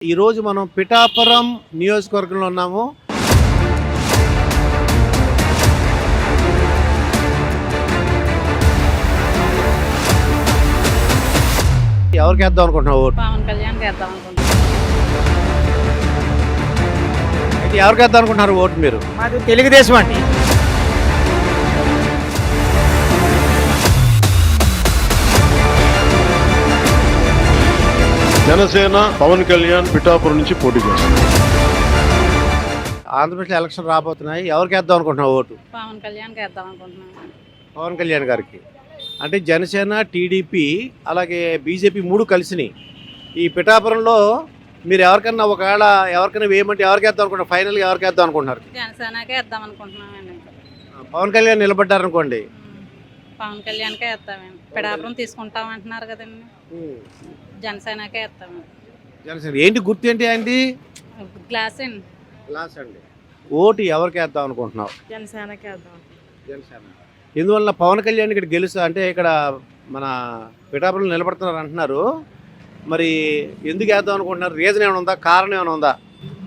ఈరోజు మనం పిఠాపురం నియోజకవర్గంలో ఉన్నాము. ఎవరికి వేద్దాం అనుకుంటున్నావు ఓటు? పవన్ కళ్యాణ్ వేద్దాం అనుకుంటున్నాం. అయితే ఎవరికి వేద్దాం అనుకుంటున్నారు ఓటు మీరు? మాది తెలుగుదేశం అండి. జనసేన పవన్ కళ్యాణ్ పిఠాపురం నుంచి పోటీ చేస్తారు. ఆంధ్రప్రదేశ్లో ఎలక్షన్ రాబోతున్నాయి. ఎవరికి వేద్దాం అనుకుంటున్నావు ఓటు? పవన్ కళ్యాణ్ వేద్దాం అనుకుంటున్నాం. పవన్ కళ్యాణ్ గారికి. అంటే జనసేన, టీడీపీ అలాగే బీజేపీ మూడు కలిసినాయి. ఈ పిఠాపురంలో మీరు ఎవరికన్నా ఒకవేళ ఎవరికైనా వేయమంటే ఎవరికి వేద్దాం అనుకుంటున్నారు? ఫైనల్గా ఎవరికి వేద్దాం అనుకుంటున్నారు? జనసేనకే వేద్దాం అనుకుంటున్నామండి. పవన్ కళ్యాణ్ నిలబడ్డారనుకోండి, పవన్ కళ్యాణ్కే వేస్తామండి. పిఠాపురం తీసుకుంటాం అంటున్నారు కదండి, జనసేనకే వేస్తామండి. జనసేన ఏంటి గుర్తు ఏంటి ఆయనది? గ్లాస్ అండి. గ్లాస్ అండి. ఓటు ఎవరికి వేద్దాం అనుకుంటున్నావు? జనసేనకే వేద్దాం. జనసేన. ఎందువల్ల పవన్ కళ్యాణ్ ఇక్కడ గెలుస్తా అంటే ఇక్కడ మన పిఠాపురంలో నిలబడుతున్నారు అంటున్నారు. మరి ఎందుకు వేద్దాం అనుకుంటున్నారు? రీజన్ ఏమైనా ఉందా? కారణం ఏమైనా ఉందా?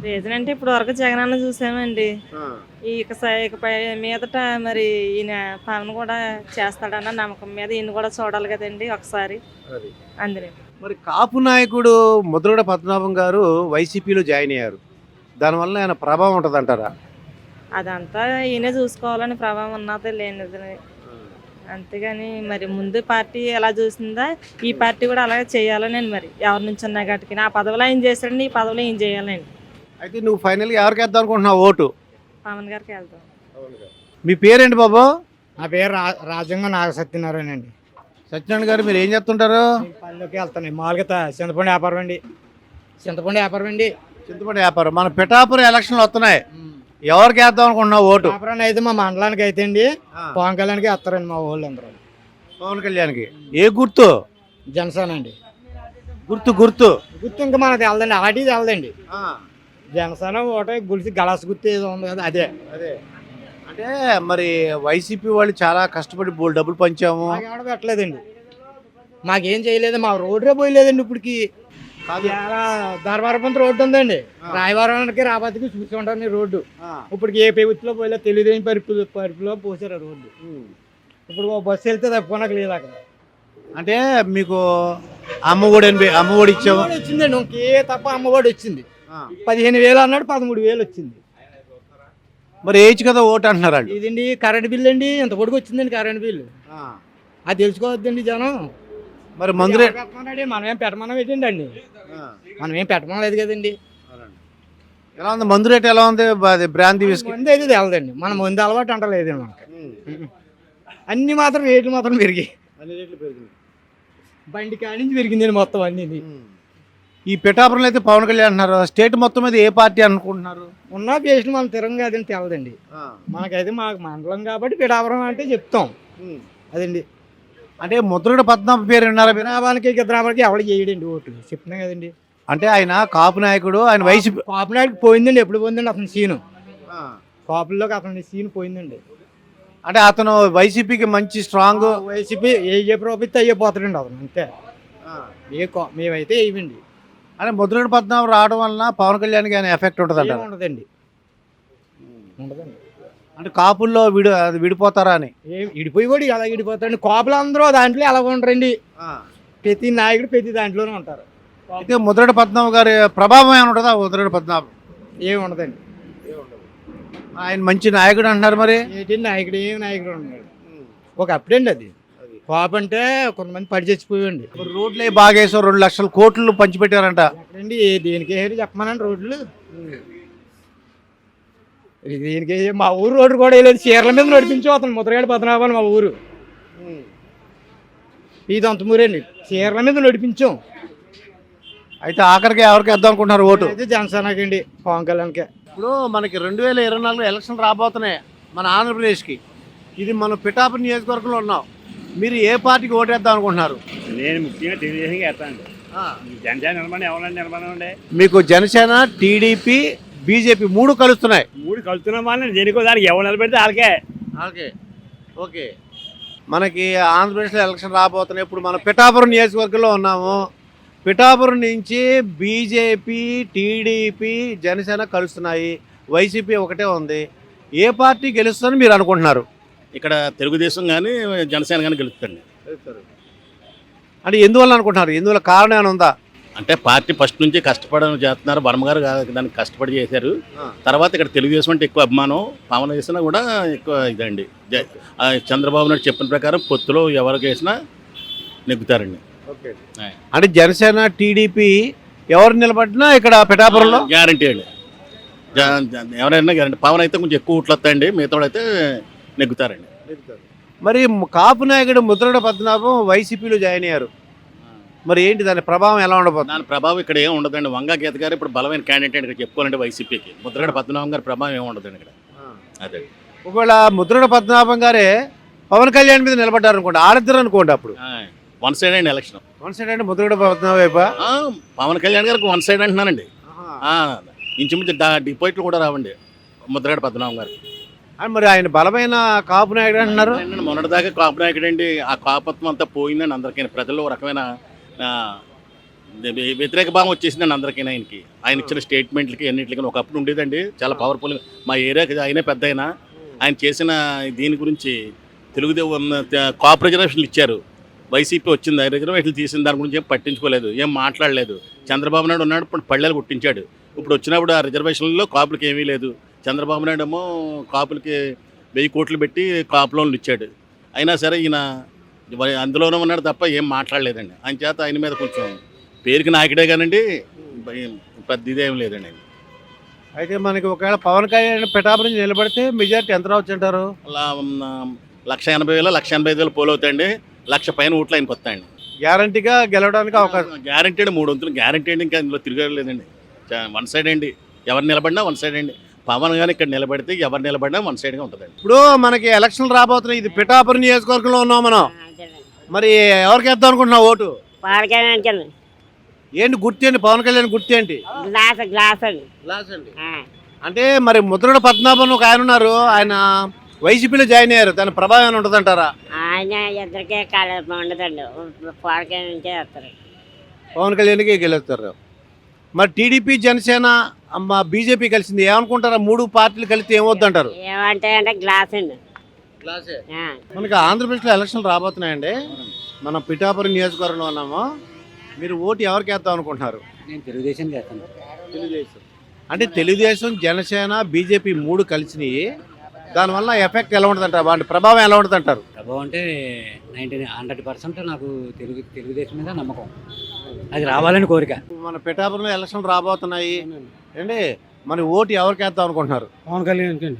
రీజన్ అంటే ఇప్పుడు వరకు జగనన్న చూసామండి. ఇకపై మీదట మరి ఈయన పవన్ కూడా చేస్తాడన్న నమ్మకం మీద ఈయన కూడా చూడాలి కదండి ఒకసారి. అందులో మరి కాపు నాయకుడు ముద్రగడ పద్మనాభం గారు వైసీపీలో జాయిన్ అయ్యారు. దానివల్ల ఆయన ప్రభావం ఉంటుంది అంటారా? అదంతా ఈయనే చూసుకోవాలని ప్రభావం ఉన్నది లేనిది. అంతేగాని మరి ముందు పార్టీ ఎలా చూసిందా ఈ పార్టీ కూడా అలాగే చేయాలని మరి ఎవరి నుంచి ఉన్నా గట్టుకి ఆ పదవిలో ఏం చేశాడండి, ఈ పదవిలో ఏం చేయాలండి. అయితే నువ్వు ఫైనల్గా ఎవరికి వేద్దాం అనుకుంటున్నావు ఓటు? పవన్ గారికి వెళ్తాం. మీ పేరేంటి బాబు? నా పేరు రాజ్యంగా నాగసత్యనారాయణ అండి. సత్యనారాయణ గారు, మీరు ఏం చేస్తుంటారు? పల్లెకి వెళ్తాను. మామూలుగా చింతపండు వ్యాపారం అండి. చింతపండు వ్యాపారం. మన పిఠాపురం ఎలక్షన్లు వస్తున్నాయి. ఎవరికి వేద్దాం అనుకుంటున్నావు ఓటు? వ్యాపారం అయితే మా మండలానికి అయితే అండి పవన్ కళ్యాణ్కి వేస్తారండి మా ఊళ్ళో అందరూ. పవన్ కళ్యాణ్కి. ఏ గుర్తు? జనసేన అండి. గుర్తు ఇంకా మనది వెళ్దండి, అలాంటిది వెళ్దండి. జనసేన ఒకటే గుడిసి గలాస్ గుర్తు ఏదో ఉంది కదా, అదే. అంటే మరి వైసీపీ వాళ్ళు చాలా కష్టపడి డబ్బులు పంచాము. ఎవడ పెట్టలేదండి, మాకేం చేయలేదు. మా రోడ్డే పోయలేదండి ఇప్పటికి. ధర్మారపంత రోడ్డు ఉందండి, రాయవరానికి రాబాతికి చూసుకుంటాను రోడ్డు. ఇప్పటికి ఏ ప్రభుత్వంలో పోయలే, తెలుగుదేశం పరిపులో పోసారు ఆ రోడ్డు. ఇప్పుడు బస్సు వెళ్తే తప్పుకోనకు లేదు అక్కడ. అంటే మీకు అమ్మఒడి ఇచ్చాము వచ్చిందండి, ఇంకే తప్ప అమ్మఒడి వచ్చింది. 15,000 అన్నాడు, 13,000 వచ్చింది. మరి ఏజ్ కదా ఓటు అంటున్నారు వాళ్ళు. ఇదండి కరెంట్ బిల్లు అండి, ఇంత పొడుగు వచ్చిందండి కరెంట్ బిల్లు. అది తెలుసుకోవద్దండి జనం. మరి మందులే మనమేం పెట్టమనం ఏంటండి అండి, మనమేం పెట్టమనం లేదు కదండి. ఎలా ఉంది మందు రేట్? ఎలా ఉంది? బ్రాంతి మందు అయితే తెలదండి, మన మందు అలవాటు అంటలేదండి మనకి. అన్ని మాత్రం రేట్లు మాత్రం పెరిగాయి. బండి కానించి పెరిగిందండి మొత్తం అన్ని. ఈ పిఠాపురంలో అయితే పవన్ కళ్యాణ్ అంటున్నారు. స్టేట్ మొత్తం మీద ఏ పార్టీ అనుకుంటున్నారు? ఉన్న పేషెంట్ మనం తిరంగా అదని తెలదండి. మనకైతే మాకు మండలం కాబట్టి పిఠాపురం అంటే చెప్తాం అదండి. అంటే ముద్రగడ పద్మనాభం పేరు విన్నారా? వినాభానికి ఇద్దరాబానికి ఎవరు చేయడండి ఓటు, చెప్తున్నాం కదండి. అంటే ఆయన కాపు నాయకుడు, ఆయన వైసీపీ కాపు నాయకుడు పోయిందండి. ఎప్పుడు పోయిందండి అతని సీను? కాపుల్లోకి అతని సీన్ పోయిందండి. అంటే అతను వైసీపీకి మంచి స్ట్రాంగ్. వైసీపీ ఏ ప్రభుత్వం అయ్యిపోతాడండి అతను, అంతే. మేమైతే ఇవ్వండి. అంటే ముద్రగడ పద్మనాభం రావడం వలన పవన్ కళ్యాణ్కి ఆయన ఎఫెక్ట్ ఉంటుంది అంటే ఉండదండి. అంటే కాపుల్లో విడిపోతారా అని? విడిపోయి కూడా ఎలా విడిపోతారండి? కాపులు అందరూ దాంట్లో ఎలా ఉండరండి. ప్రతి నాయకుడు ప్రతి దాంట్లోనే ఉంటారు. అయితే ముద్రగడ పద్మనాభం గారి ప్రభావం ఏమైనా ఉంటుందా? ముద్రగడ పద్మనాభం ఏమి ఉండదండి. ఆయన మంచి నాయకుడు అంటున్నారు. మరి ఏంటి నాయకుడు? ఏమి నాయకుడు ఉన్నాడు ఒక అప్పుడండి. అది కాపు అంటే కొంతమంది పడి చచ్చిపోయండి. రోడ్లు బాగా వేసారు, 2 లక్షల కోట్లు పంచిపెట్టారంట. ఎక్కడండి దేనికి వేసారు చెప్పమనండి రోడ్లు? దీనికి మా ఊరు రోడ్డు కూడా వేయలేదు, చీరల మీద నడిపించిపోతాను ముద్రగడ పద్మనాభం. మా ఊరు ఇది అంతమూరండి, చీరల మీద నడిపించాం. అయితే ఆఖరికి ఎవరికి వేద్దాం అనుకుంటున్నారు ఓటు? అయితే జనసేనకి అండి, పవన్ కళ్యాణ్కే. ఇప్పుడు మనకి 2024 ఎలక్షన్ రాబోతున్నాయి మన ఆంధ్రప్రదేశ్కి. ఇది మనం పిఠాపురం నియోజకవర్గంలో ఉన్నాం. మీరు ఏ పార్టీకి ఓటు వేద్దాం అనుకుంటున్నారు? నేను ముఖ్యంగా తెలుగుదేశంకి వేస్తానండి. జనసేన నిలబడి ఎవరైనా నిలబడండి. మీకు జనసేన, టీడీపీ, బీజేపీ మూడు కలుస్తున్నాయి. మూడు కలుస్తున్నాం వాళ్ళని దేనికో దానికి ఎవరు నిలబెడితే వాళ్ళకే. ఓకే. మనకి ఆంధ్రప్రదేశ్లో ఎలక్షన్ రాబోతున్నాయి. ఇప్పుడు మనం పిఠాపురం నియోజకవర్గంలో ఉన్నాము. పిఠాపురం నుంచి బీజేపీ, టీడీపీ, జనసేన కలుస్తున్నాయి. వైసీపీ ఒకటే ఉంది. ఏ పార్టీ గెలుస్తుందని మీరు అనుకుంటున్నారు? ఇక్కడ తెలుగుదేశం కానీ జనసేన కానీ గెలుస్తుంది. అంటే ఎందువల్ల అనుకుంటున్నారు? ఎందువల్ల కారణం ఏమైనా ఉందా? అంటే పార్టీ ఫస్ట్ నుంచి కష్టపడడం చేస్తున్నారు. వర్మ గారు దానికి కష్టపడి చేశారు. తర్వాత ఇక్కడ తెలుగుదేశం అంటే ఎక్కువ అభిమానం. పవన్ చేసినా కూడా ఎక్కువ ఇదండి. చంద్రబాబు నాయుడు చెప్పిన ప్రకారం పొత్తులో ఎవరికి వేసినా నెగ్గుతారండి. అంటే జనసేన, టీడీపీ ఎవరు నిలబడినా ఇక్కడ పిఠాపురంలో గ్యారంటీ అండి. ఎవరైనా గ్యారంటీ. పవన్ అయితే కొంచెం ఎక్కువ ఓట్లు వస్తాయండి. మిగతా అయితే నెగ్గుతారండి. మరి కాపు నాయకుడు ముద్రగడ పద్మనాభం వైసీపీలో జాయిన్ అయ్యారు. మరి ఏంటి దాని ప్రభావం ఎలా ఉండబోతుంది? దాని ప్రభావం ఇక్కడ ఏం ఉండదండి. వంగా గీత గారు ఇప్పుడు బలమైన క్యాండిడేట్ ఇక్కడ చెప్పుకోవాలంటే వైసీపీకి. ముద్రగడ పద్మనాభం గారి ప్రభావం ఏమి ఉండదండి ఇక్కడ. అదే ఒకవేళ ముద్రగడ పద్మనాభం గారే పవన్ కళ్యాణ్ మీద నిలబడ్డారు అనుకోండి, ఆడిద్దరు అనుకోండి, అప్పుడు వన్ సైడ్ అండి ఎలక్షన్. వన్ సైడ్ అంటే ముద్రగడ పద్మనాభం వైపా? పవన్ కళ్యాణ్ గారికి వన్ సైడ్ అంటున్నానండి. ఇంచుమించు డిపాజిట్లు కూడా రావండి ముద్రగడ పద్మనాభం గారికి. మరి ఆయన బలమైన కాపు నాయకుడు అంటున్నారు. మొన్నటిదాకా కాపు నాయకుడు అండి. ఆ కాపత్వం అంతా పోయిందండి అందరికీ. ప్రజల్లో ఒక రకమైన వ్యతిరేక భావం వచ్చేసిందండి అందరికీ. ఆయన ఇచ్చిన స్టేట్మెంట్లకి అన్నింటికి ఒకప్పుడు ఉండేదండి చాలా పవర్ఫుల్. మా ఏరియాకి ఆయనే పెద్ద ఆయన చేసిన దీని గురించి కాపు రిజర్వేషన్లు ఇచ్చారు. వైసీపీ వచ్చింది, రిజర్వేషన్లు తీసిన దాని గురించి ఏం పట్టించుకోలేదు, ఏం మాట్లాడలేదు. చంద్రబాబు నాయుడు ఉన్నాడు, ఇప్పుడు పళ్ళెలు పుట్టించాడు. ఇప్పుడు వచ్చినప్పుడు ఆ రిజర్వేషన్లలో కాపులకి ఏమీ లేదు. చంద్రబాబు నాయుడు ఏమో కాపులకి 1000 కోట్లు పెట్టి కాపు లోన్లు ఇచ్చాడు. అయినా సరే ఈయన అందులోనే ఉన్నాడు తప్ప ఏం మాట్లాడలేదండి. ఆయన చేత ఆయన మీద కొంచెం పేరుకి నాయకుడే కానండి, పెద్ద ఇదేం లేదండి. అయితే మనకి ఒకవేళ పవన్ కళ్యాణ్ పిఠాపురం నిలబడితే మెజార్టీ ఎంత రావచ్చు అంటారు? అలా 1,80,000 1,85,000 పోల్ అవుతాయండి. 1,00,000 పైన ఓట్లు ఆయనకి వస్తాయండి. గ్యారంటీగా గెలవడానికి అవకాశం గ్యారంటీ అండి. 3 వంతులు గ్యారంటీ అండి. ఇంకా ఇందులో తిరగలేదండి. వన్ సైడ్ అండి. ఎవరు నిలబడినా వన్ సైడ్ అండి. పవన్ కానీ ఇక్కడ నిలబడితే ఎవరు నిలబడినా వన్ సైడ్గా ఉంటుందండి. ఇప్పుడు మనకి ఎలక్షన్లు రాబోతున్నాయి. ఇది పిఠాపురం నియోజకవర్గంలో ఉన్నాం మనం. మరి ఎవరికి వేద్దాం అనుకుంటున్నావు ఓటు? ఏంటి గుర్తు ఏంటి? పవన్ కళ్యాణ్ గుర్తు ఏంటి? గ్లాస్ అండి. అంటే మరి ముద్రగడ పద్మనాభం ఒక ఆయన ఉన్నారు, ఆయన వైసీపీలో జాయిన్ అయ్యారు. దాని ప్రభావం ఏమైనా ఉంటుందంటారా? ఆయన ఇద్దరికే ఉండదండి. పవన్ కళ్యాణ్కి గెలుస్తారు. మరి టీడీపీ, జనసేన, బీజేపీ కలిసింది, ఏమనుకుంటారా? 3 పార్టీలు కలిస్తే ఏమవుద్దంటారు? ఏమంటే గ్లాస్ అండి. మనకి ఆంధ్రప్రదేశ్లో ఎలక్షన్లు రాబోతున్నాయండి. మనం పిఠాపురం నియోజకవర్గంలో ఉన్నాము. మీరు ఓటు ఎవరికి వేద్దాం అనుకుంటున్నారు? నేను తెలుగుదేశం చేస్తాను. తెలుగుదేశం అంటే తెలుగుదేశం, జనసేన, బీజేపీ 3 కలిసినాయి. దానివల్ల ఎఫెక్ట్ ఎలా ఉంటుంది అంటారు? వాటి ప్రభావం ఎలా ఉంటుంది అంటారు? ప్రభావం అంటే 100% నాకు తెలుగుదేశం మీద నమ్మకం. అది రావాలని కోరిక. మన పిఠాపురంలో ఎలక్షన్లు రాబోతున్నాయి అండి. మన ఓటు ఎవరికి వేద్దాం అనుకుంటున్నారు? పవన్ కళ్యాణ్.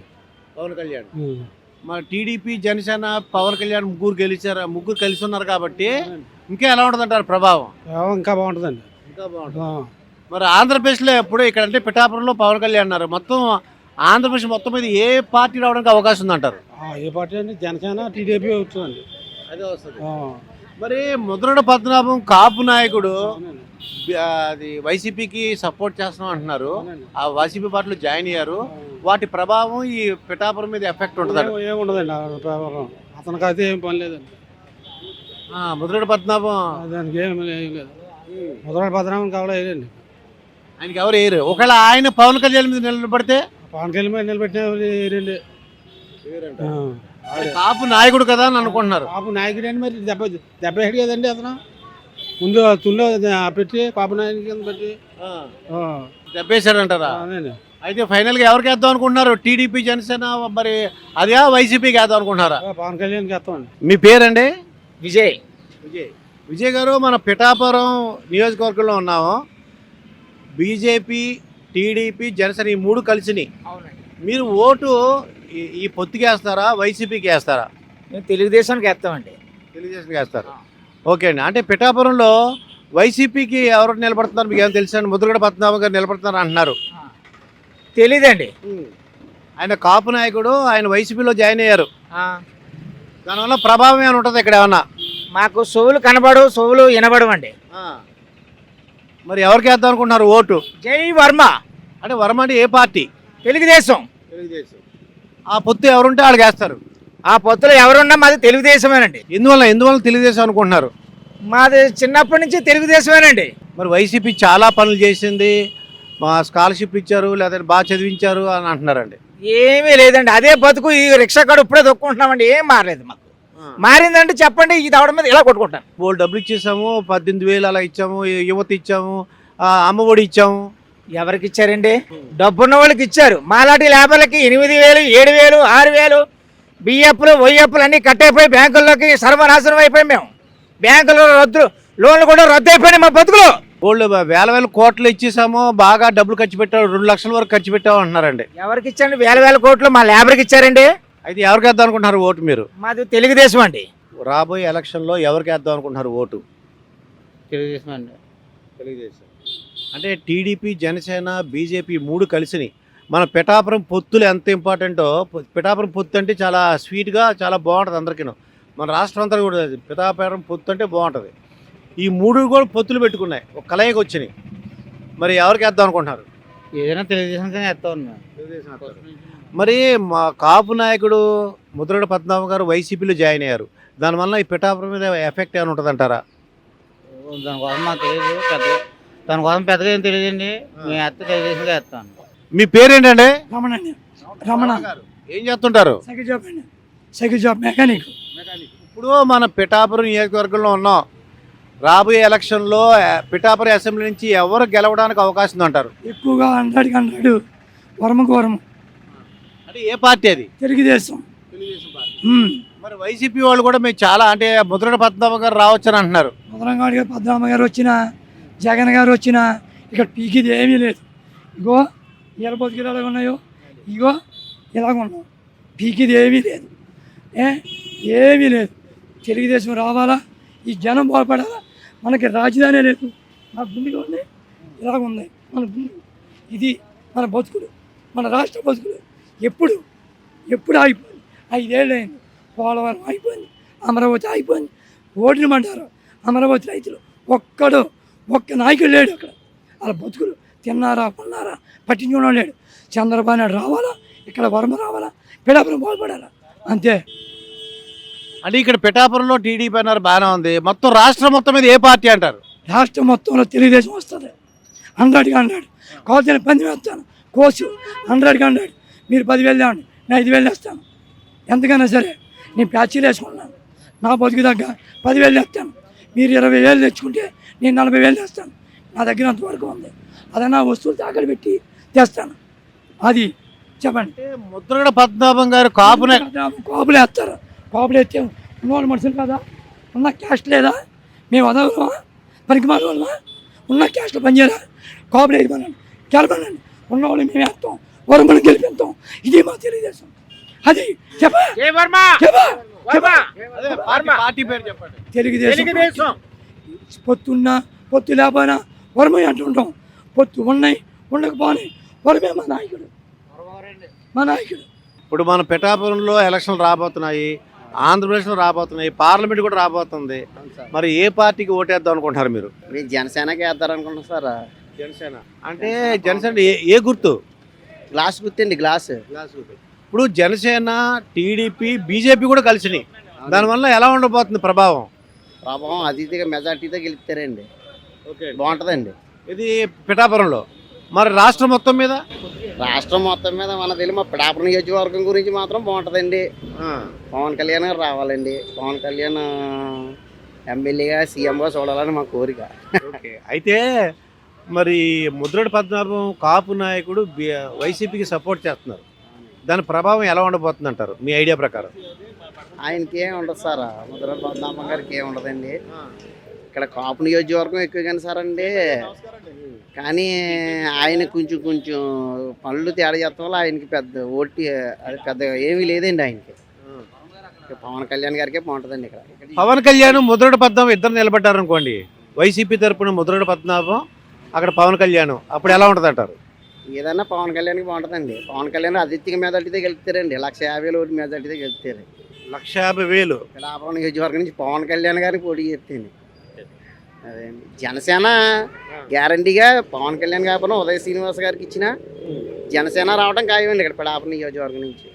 పవన్ కళ్యాణ్. మన టీడీపీ, జనసేన, పవన్ కళ్యాణ్ ముగ్గురు కలిసి ఉన్నారు కాబట్టి ఇంకా ఎలా ఉంటుంది అంటారు ప్రభావం? ఇంకా బాగుంటుందండి. ఇంకా బాగుంటుంది. మరి ఆంధ్రప్రదేశ్లో ఎప్పుడు ఇక్కడ అంటే పిఠాపురంలో పవన్ కళ్యాణ్ అన్నారు. మొత్తం ఆంధ్రప్రదేశ్ మొత్తం మీద ఏ పార్టీ రావడానికి అవకాశం ఉందంటారు? ఏ పార్టీ అంటే జనసేన, టీడీపీ వస్తుందండి. అదే వస్తుంది. మరి ముద్రగడ పద్మనాభం కాపు నాయకుడు, అది వైసీపీకి సపోర్ట్ చేస్తున్నాం అంటున్నారు. ఆ వైసీపీ పార్టీలో జాయిన్ అయ్యారు. వాటి ప్రభావం ఈ పిఠాపురం మీద ఎఫెక్ట్ ఉంటుంది? ఏముండదండి అతనికి అయితే ఏం పని లేదండి. ముద్రగడ పద్మనాభం దానికి ఏం లేదు. ముద్రగడ పద్మనాభం కావాలండి. ఆయనకి ఎవరు వేయరు. ఒకవేళ ఆయన పవన్ కళ్యాణ్ మీద నిలబడితే? పవన్ కళ్యాణ్ మీద నిలబెట్టిన కాపు నాయకుడు కదా అని అనుకుంటున్నారు. కాపు నాయకుడు అని మరి దెబ్బ కదండి. అతను ముందు తుల్లో పెట్టి కాపు నాయకుడి కింద పెట్టి దెబ్బేశాడంటారా? అయితే ఫైనల్ గా ఎవరికి వేద్దాం అనుకుంటున్నారు? టీడీపీ, జనసేన, మరి అదే వైసీపీకి వేద్దాం అనుకుంటున్నారా? పవన్ కళ్యాణ్కి వేస్తామండి. మీ పేరండి? విజయ్. విజయ్ గారు, మన పిఠాపురం నియోజకవర్గంలో ఉన్నాము. బీజేపీ, టీడీపీ, జనసేన ఈ 3 కలిసినాయి. మీరు ఓటు ఈ పొత్తుకి వేస్తారా, వైసీపీకి వేస్తారా? మేము తెలుగుదేశానికి వేస్తామండి. తెలుగుదేశానికి వేస్తారు. ఓకే అండి. అంటే పిఠాపురంలో వైసీపీకి ఎవరు నిలబడుతున్నారు మీకు ఏమైనా తెలుసా? ముద్రగడ పద్మనాభం గారు నిలబడుతున్నారు అంటున్నారు. తెలీదండి. ఆయన కాపు నాయకుడు, ఆయన వైసీపీలో జాయిన్ అయ్యారు. దానివల్ల ప్రభావం ఏమైనా ఉంటుంది ఇక్కడ ఏమన్నా? మాకు సోవులు కనబడు, సోవులు వినబడవండి. మరి ఎవరికి వేద్దాం అనుకుంటున్నారు ఓటు? జై వర్మ. అంటే వర్మ అంటే ఏ పార్టీ? తెలుగుదేశం. ఆ పొత్తు ఎవరుంటే వాళ్ళకి వేస్తారు. ఆ పొత్తులో ఎవరున్నా మాది తెలుగుదేశమేనండి. ఎందువల్ల తెలుగుదేశం అనుకుంటున్నారు? మాది చిన్నప్పటి నుంచి తెలుగుదేశమేనండి. మరి వైసీపీ చాలా పనులు చేసింది, మా స్కాలర్షిప్ ఇచ్చారు లేదంటే బాగా చదివించారు అని అంటున్నారండి. ఏమీ లేదండి, అదే బతుకు. ఈ రిక్షా కాడ ఇప్పుడే దొక్కుంటున్నామండి, ఏం మారలేదు మాకు. మారిందంటే చెప్పండి, ఈ దవడ మీద ఇలా కొట్టుకుంటాను. వాళ్ళు డబ్బులు ఇచ్చేసాము, 18,000 అలా ఇచ్చాము, యువత ఇచ్చాము, అమ్మఒడి ఇచ్చాము. ఎవరికి ఇచ్చారండి? డబ్బున్న వాళ్ళకి ఇచ్చారు. మాలాంటి లేబర్లకి 8,000, 7,000, 6,000 బియ్యప్పులు వైఎప్పులు అన్నీ కట్టయిపోయి బ్యాంకుల్లోకి సర్వనాశనం అయిపోయి మేము. బ్యాంకులో లోన్లు కూడా రద్దు అయిపోయినాయి మా బతుకులు. వాళ్ళు వేల కోట్లు ఇచ్చేసాము, బాగా డబ్బులు ఖర్చు పెట్టాము, 2 లక్షల వరకు ఖర్చు పెట్టాము అంటున్నారండి. ఎవరికి ఇచ్చారండి? వేల కోట్లు మా లేబర్కి ఇచ్చారండి. అయితే ఎవరికి వేద్దాం అనుకుంటున్నారు ఓటు మీరు? మాది తెలుగుదేశం అండి. రాబోయే ఎలక్షన్లో ఎవరికి వేద్దాం అనుకుంటున్నారు ఓటు? తెలుగుదేశం అండి. తెలుగుదేశం అంటే టీడీపీ, జనసేన, బీజేపీ 3 కలిసినాయి. మన పిఠాపురం పొత్తులు ఎంత ఇంపార్టెంటో, పిఠాపురం పొత్తు అంటే చాలా స్వీట్గా చాలా బాగుంటుంది అందరికీ. మన రాష్ట్రం అంతా కూడా పిఠాపురం పొత్తు అంటే బాగుంటుంది. ఈ 3 కూడా పొత్తులు పెట్టుకున్నాయి, ఒక కలయికి వచ్చినాయి. మరి ఎవరికి వేద్దాం అనుకుంటున్నారు? ఏదైనా తెలుగుదేశం వేస్తాం. మరి మా కాపు నాయకుడు ముద్రగడ పద్మనాభం గారు వైసీపీలో జాయిన్ అయ్యారు. దానివల్ల ఈ పిఠాపురం మీద ఎఫెక్ట్ ఏమైనా ఉంటుంది అంటారా? దానికోసం మాకు తెలియదు, దానికోసం పెద్దగా ఏం తెలియదండి. మేము వేస్తే తెలుగుదేశంగా వేస్తాను. మీ పేరేంటండి? రమణ. ఏం చేస్తుంటారు? Cycle job mechanic. ఇప్పుడు మన పిఠాపురం నియోజకవర్గంలో ఉన్నాం. రాబోయే ఎలక్షన్లో పిఠాపురం అసెంబ్లీ నుంచి ఎవరు గెలవడానికి అవకాశం ఉందంటారు? ఎక్కువగా 100 వరమకు వరము. అంటే ఏ పార్టీ అది? తెలుగుదేశం. మరి వైసీపీ వాళ్ళు కూడా మేము చాలా అంటే ముద్రగడ పద్మనాభం గారు రావచ్చని అంటున్నారు. ముద్రగడ గారు, పద్మనాభ గారు వచ్చినా, జగన్ గారు వచ్చినా ఇక్కడ పీకిది ఏమీ లేదు. ఇగో ఎలా బతుకులు ఎలాగ ఉన్నాయో, ఇగో ఇలాగ ఉన్నాం. పీకిది ఏమీ లేదు, ఏమీ లేదు. తెలుగుదేశం రావాలా, ఈ జనం బాగుపడాలా. మనకి రాజధాని లేదు, మన గుండెగా ఉన్నాయి, ఇలాగ ఉన్నాయి మన గుండె. ఇది మన బతుకులు, మన రాష్ట్ర బతుకులు. ఎప్పుడు ఆగిపోయింది? 5 ఏళ్ళు అయింది. పోలవరం అయిపోయింది, అమరావతి అయిపోయింది. ఓడినమంటారు అమరావతి రైతులు. ఒక్క నాయకుడు లేడు అక్కడ. వాళ్ళ బతుకులు తిన్నారా, పన్నారా పట్టించుకోవడం లేడు. చంద్రబాబు నాయుడు రావాలా, ఇక్కడ వరమ రావాలా, పిఠాపురం బాగుపడాలా, అంతే. అంటే ఇక్కడ పిఠాపురంలో టీడీపీ అన్నారు, బాగానే ఉంది. మొత్తం రాష్ట్రం మొత్తం మీద ఏ పార్టీ అంటారు? రాష్ట్రం మొత్తంలో తెలుగుదేశం వస్తుంది. 100 కోసిన 10 వేస్తాను, కోసు 100 మీరు 10,000 తేవండి, నేను 5,000 వేస్తాను. ఎంతకైనా సరే నేను ప్యాచీలు వేసుకున్నాను. నా బతుకు దగ్గర 10,000 వేస్తాను. మీరు 20,000 తెచ్చుకుంటే నేను 40,000 తెస్తాను. నా దగ్గర అంతవరకు ఉంది. అదన్నా వస్తువులు తాకలు పెట్టి తెస్తాను. అది చెప్పండి. ముద్రగడ పద్మనాభం గారు కాపులు వేస్తారు. కాపులు వేస్తే ఉన్నవాళ్ళు మనుషులు కదా, ఉన్న క్యాస్ట్ లేదా? మేము వదలమా, పనికి మానవాళ్ళమా? ఉన్న క్యాస్ట్లో పనిచేయరా? కాపులు వేయమనండి, గెలపనండి. ఉన్నవాళ్ళు మేము వేస్తాం, వరమని గెలిపిస్తాం. ఇది మా తెలుగుదేశం. అది తెలుగుదేశం. పొత్తున్నా పొత్తు లేకపోయినా వరమే అంటుంటాం. పొత్తు ఉన్నాయి, ఉండకపోయి వరమే మా నాయకుడు. ఇప్పుడు మన పిఠాపురంలో ఎలక్షన్లు రాబోతున్నాయి, ఆంధ్రప్రదేశ్లో రాబోతున్నాయి, పార్లమెంట్ కూడా రాబోతుంది. మరి ఏ పార్టీకి ఓటేద్దాం అనుకుంటున్నారు మీరు? మీరు జనసేనకి వేద్దారనుకుంటున్నాం సార్. జనసేన అంటే జనసేన ఏ గుర్తు? గ్లాస్ గుర్తండి, గ్లాస్. ఇప్పుడు జనసేన, టీడీపీ, బీజేపీ కూడా కలిసినాయి. దానివల్ల ఎలా ఉండబోతుంది ప్రభావం? అతిథిగా మెజార్టీతో గెలుస్తారండి. బాగుంటుందండి ఇది పిఠాపురంలో. మరి రాష్ట్రం మొత్తం మీద? రాష్ట్రం మొత్తం మీద మన తెలియ మా పిఠాపురం నియోజకవర్గం గురించి మాత్రం బాగుంటుందండి. పవన్ కళ్యాణ్ గారు రావాలండి. పవన్ కళ్యాణ్ ఎమ్మెల్యేగా, సీఎంగా చూడాలని మా కోరిక. అయితే మరి ముద్రగడ పద్మనాభం కాపు నాయకుడు వైసీపీకి సపోర్ట్ చేస్తున్నారు. దాని ప్రభావం ఎలా ఉండబోతుంది అంటారు మీ ఐడియా ప్రకారం? ఆయనకి ఏం ఉండదు సార్, ముద్రగడ పద్మనాభం గారికి ఏం ఉండదండి. ఇక్కడ కాపు నియోజకవర్గం ఎక్కువ కానీ సార్ అండి. కానీ ఆయన కొంచెం పనులు తేడా చేస్తాం వల్ల ఆయనకి పెద్ద ఓటు అది పెద్దగా ఏమీ లేదండి ఆయనకి. పవన్ కళ్యాణ్ గారికే బాగుంటుందండి ఇక్కడ. పవన్ కళ్యాణ్, ముద్రగడ పద్మనాభం ఇద్దరు నిలబడ్డారు అనుకోండి, వైసీపీ తరపున ముద్రగడ పద్మనాభం, అక్కడ పవన్ కళ్యాణ్, అప్పుడు ఎలా ఉంటుంది అంటారు? ఏదన్నా పవన్ కళ్యాణ్కి బాగుంటుందండి. పవన్ కళ్యాణ్ అతిథిగా మెజార్టీతో గెలుస్తారండి. 150,000 ఓటు మెజార్టీతో గెలుస్తారు. 150,000 పిఠాపురం నియోజకవర్గం నుంచి పవన్ కళ్యాణ్ గారికి పోటీ చేస్తాను. అదే జనసేన గ్యారంటీగా పవన్ కళ్యాణ్ కాకపోయినా ఉదయ్ శ్రీనివాస్ గారికి ఇచ్చిన జనసేన రావడం ఖాయమండి ఇక్కడ పిఠాపురం నియోజకవర్గం నుంచి.